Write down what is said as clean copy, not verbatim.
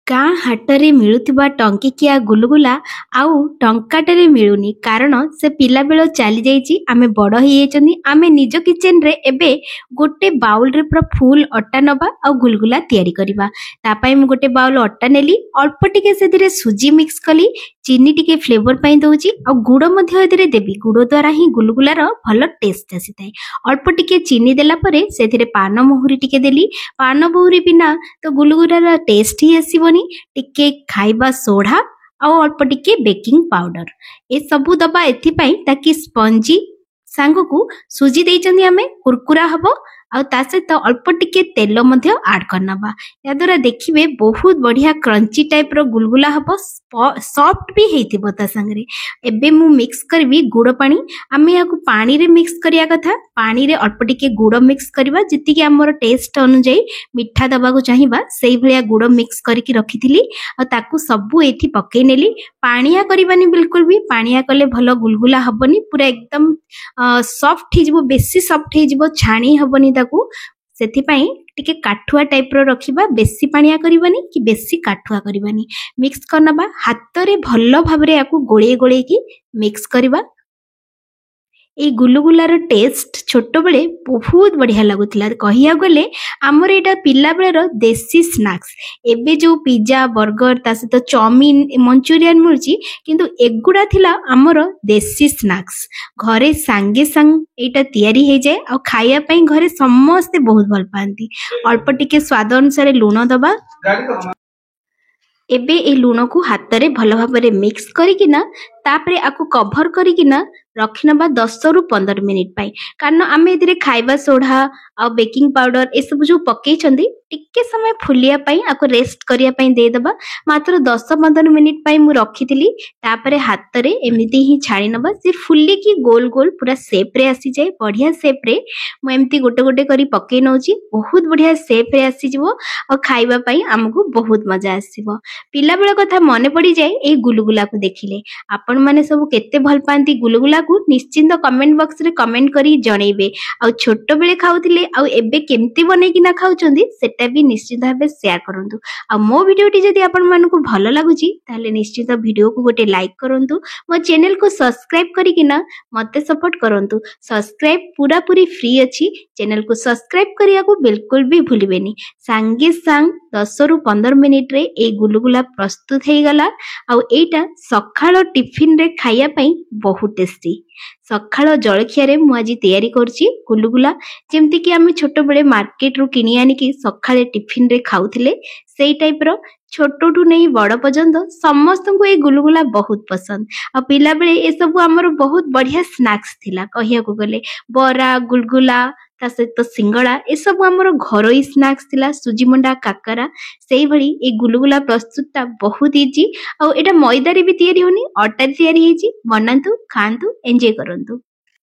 ଗାଁ ହାଟରେ ମିଳୁଥିବା ଟଙ୍କିକିଆ ଗୁଲୁଗୁଲା ଆଉ ଟଙ୍କାଟାରେ ମିଳୁନି। କାରଣ ସେ ପିଲାବେଳ ଚାଲି ଯାଇଛି, ଆମେ ବଡ଼ ହେଇଯାଇଛନ୍ତି। ଆମେ ନିଜ କିଚେନରେ ଏବେ ଗୋଟେ ବାଉଲରେ ପୁରା ଫୁଲ ଅଟା ନେବା ଆଉ ଗୁଲଗୁଲା ତିଆରି କରିବା। ତା ପାଇଁ ମୁଁ ଗୋଟେ ବାଉଲ ଅଟା ନେଲି, ଅଳ୍ପ ଟିକେ ସେଥିରେ ସୁଜି ମିକ୍ସ କଲି, ଚିନି ଟିକେ ଫ୍ଲେଭର ପାଇଁ ଦେଉଛି ଆଉ ଗୁଡ଼ ମଧ୍ୟ ଏଥିରେ ଦେବି। ଗୁଡ଼ ଦ୍ୱାରା ହିଁ ଗୁଲଗୁଲାର ଭଲ ଟେଷ୍ଟ ଆସିଥାଏ। ଅଳ୍ପ ଟିକେ ଚିନି ଦେଲା ପରେ ସେଥିରେ ପାନ ମହୁରି ଟିକେ ଦେଲି। ପାନ ମହୁରି ବିନା ତ ଗୁଲଗୁଲାର ଟେଷ୍ଟ ହିଁ ଆସିବନି। ଟିକେ ଖାଇବା ସୋଢା ଆଉ ଅଳ୍ପ ଟିକେ ବେକିଂ ପାଉଡର ଏସବୁ ଦବା ଏଥିପାଇଁ ତାକି ସ୍ପଞ୍ଜି ସାଙ୍ଗକୁ ସୁଜି ଦେଇଛନ୍ତି ଆମେ କୁରକୁରା ହବ ଆଉ ତା ସହିତ ଅଳ୍ପ ଟିକେ ତେଲ ମଧ୍ୟ ଆଡ କରିନେବା। ଏହାଦ୍ୱାରା ଦେଖିବେ ବହୁତ ବଢିଆ କ୍ରଞ୍ଚି ଟାଇପର ଗୁଲଗୁଲା ହବ, ସଫ୍ଟ ବି ହେଇଥିବ। ତା ସାଙ୍ଗରେ ଏବେ ମୁଁ ମିକ୍ସ କରିବି ଗୁଡ଼ ପାଣି। ଆମେ ଏହାକୁ ପାଣିରେ ମିକ୍ସ କରିବା କଥା, ପାଣିରେ ଅଳ୍ପ ଟିକେ ଗୁଡ଼ ମିକ୍ସ କରିବା, ଯେତିକି ଆମର ଟେଷ୍ଟ ଅନୁଯାୟୀ ମିଠା ଦେବାକୁ ଚାହିଁବା ସେଇଭଳିଆ ଗୁଡ଼ ମିକ୍ସ କରିକି ରଖିଥିଲି ଆଉ ତାକୁ ସବୁ ଏଠି ପକେଇ ନେଲି। ପାଣିଆ କରିବାନି ବିଲକୁଲ ବି, ପାଣିଆ କଲେ ଭଲ ଗୁଲଗୁଲା ହବନି, ପୁରା ଏକଦମ ସଫ୍ଟ ହେଇଯିବ, ବେଶୀ ସଫ୍ଟ ହେଇଯିବ, ଛାଣି ହବନି ତାକୁ। ସେଥିପାଇଁ ଟିକେ କାଠୁଆ ଟାଇପର ରଖିବା, ବେଶୀ ପାଣିଆ କରିବାନି କି ବେଶୀ କାଠୁଆ କରିବାନି। ମିକ୍ସ କରିନେବା, ହାତରେ ଭଲ ଭାବରେ ୟାକୁ ଗୋଳେଇ ଗୋଳେଇକି ମିକ୍ସ କରିବା। এই ଗୁଲୁଗୁଲାର ଟେଷ୍ଟ ଛୋଟବେଳେ ବହୁତ ବଢିଆ ଲାଗୁଥିଲା। କହିବାକୁ ଗଲେ ଆମର ଏଇଟା ପିଲାବେଳର ଦେଶୀ ସ୍ନାକ୍ସ। ଏବେ ଯୋଉ ପିଜା ବର୍ଗର ତା ସହିତ ଚାଉମିନ ମଞ୍ଚୁରିଆନ ମିଳୁଛି, କିନ୍ତୁ ଏଗୁଡା ଥିଲା ଆମର ଦେଶୀ ସ୍ନାକ୍ସ। ଘରେ ସାଙ୍ଗେ ସାଙ୍ଗ ଏଇଟା ତିଆରି ହେଇଯାଏ ଆଉ ଖାଇବା ପାଇଁ ଘରେ ସମସ୍ତେ ବହୁତ ଭଲ ପାଆନ୍ତି। ଅଳ୍ପ ଟିକେ ସ୍ୱାଦ ଅନୁସାରେ ଲୁଣ ଦବା। ଏବେ এই ଲୁଣକୁ ହାତରେ ଭଲ ଭାବରେ ମିକ୍ସ କରିକିନା ତାପରେ ଆକୁ କଭର କରିକିନା ରଖିନେବା 10ରୁ 15 ମିନିଟ ପାଇଁ। କାରଣ ଆମେ ଏଥିରେ ଖାଇବା ସୋଢା ଆଉ ବେକିଂ ପାଉଡର ଏସବୁ ଯୋଉ ପକେଇଛନ୍ତି, ଟିକେ ସମୟ ଫୁଲିବା ପାଇଁ ଆକୁ ରେଷ୍ଟ କରିବା ପାଇଁ ଦେଇଦେବା। ମାତ୍ର 10-15 ମିନିଟ ପାଇଁ ମୁଁ ରଖିଥିଲି। ତାପରେ ହାତରେ ଏମିତି ହିଁ ଛାଣି ନେବା, ସେ ଫୁଲିକି ଗୋଲ ଗୋଲ ପୁରା ସେପରେ ଆସିଯାଏ। ବଢିଆ ସେପରେ ମୁଁ ଏମିତି ଗୋଟେ ଗୋଟେ କରି ପକେଇ ନଉଛି, ବହୁତ ବଢିଆ ସେପରେ ଆସିଯିବ ଆଉ ଖାଇବା ପାଇଁ ଆମକୁ ବହୁତ ମଜା ଆସିବ। ପିଲାବେଳ କଥା ମନେ ପଡିଯାଏ ଏଇ ଗୁଲୁଗୁଲାକୁ ଦେଖିଲେ। ଆପଣମାନେ ସବୁ କେତେ ଭଲ ପାଆନ୍ତି ଗୁଲୁଗୁଲାକୁ ନିଶ୍ଚିନ୍ତ କମେଣ୍ଟ ବକ୍ସରେ କମେଣ୍ଟ କରି ଜଣେଇବେ। ଆଉ ଛୋଟବେଳେ ଖାଉଥିଲେ ଆଉ ଏବେ କେମିତି ବନେଇକିନା ଖାଉଛନ୍ତି ସେଟା ବି ନିଶ୍ଚିତ ଭାବେ ସେୟାର କରନ୍ତୁ। ଆଉ ମୋ ଭିଡିଓଟି ଯଦି ଆପଣମାନଙ୍କୁ ଭଲ ଲାଗୁଛି ତାହେଲେ ନିଶ୍ଚିତ ଭିଡିଓକୁ ଗୋଟେ ଲାଇକ୍ କରନ୍ତୁ। ମୋ ଚ୍ୟାନେଲକୁ ସବସ୍କ୍ରାଇବ କରିକିନା ମତେ ସପୋର୍ଟ କରନ୍ତୁ। ସବସ୍କ୍ରାଇବ ପୁରାପୁରି ଫ୍ରି ଅଛି, ଚ୍ୟାନେଲକୁ ସବସ୍କ୍ରାଇବ କରିବାକୁ ବିଲକୁଲ ବି ଭୁଲିବେନି। ସାଙ୍ଗେ ସାଙ୍ଗ 10ରୁ 15 ମିନିଟରେ ଏଇ ଗୁଲୁଗୁଲା ପ୍ରସ୍ତୁତ ହେଇଗଲା। ଆଉ ଏଇଟା ସକାଳ ଟିଫିନରେ ଖାଇବା ପାଇଁ ବହୁତ ଟେଷ୍ଟି। ସକାଳ ଜଳଖିଆରେ ମୁଁ ଆଜି ତିଆରି କରୁଛି ଗୁଲୁଗୁଲା, ଯେମିତିକି ଆମେ ଛୋଟବେଳେ ମାର୍କେଟରୁ କିଣି ଆଣିକି ସକାଳେ ଟିଫିନରେ ଖାଉଥିଲେ, ସେଇ ଟାଇପର। ଛୋଟଠୁ ନେଇ ବଡ ପର୍ଯ୍ୟନ୍ତ ସମସ୍ତଙ୍କୁ ଏଇ ଗୁଲୁଗୁଲା ବହୁତ ପସନ୍ଦ। ଆଉ ପିଲାବେଳେ ଏସବୁ ଆମର ବହୁତ ବଢିଆ ସ୍ନାକ୍ସ ଥିଲା। କହିବାକୁ ଗଲେ ବରା, ଗୁଲଗୁଲା ତା ସହିତ ସିଙ୍ଗଡା ଏସବୁ ଆମର ଘରୋଇ ସ୍ନାକ୍ସ ଥିଲା। ସୁଜିମଣ୍ଡା, କାକରା, ସେଇଭଳି ଏଇ ଗୁଲୁଗୁଲା ପ୍ରସ୍ତୁତଟା ବହୁତ ଇଜି। ଆଉ ଏଇଟା ମଇଦାରେ ବି ତିଆରି ହଉନି, ଅଟାରେ ତିଆରି ହେଇଛି। ବନାନ୍ତୁ, ଖାଆନ୍ତୁ, ଏନ୍ଜୟ କରନ୍ତୁ।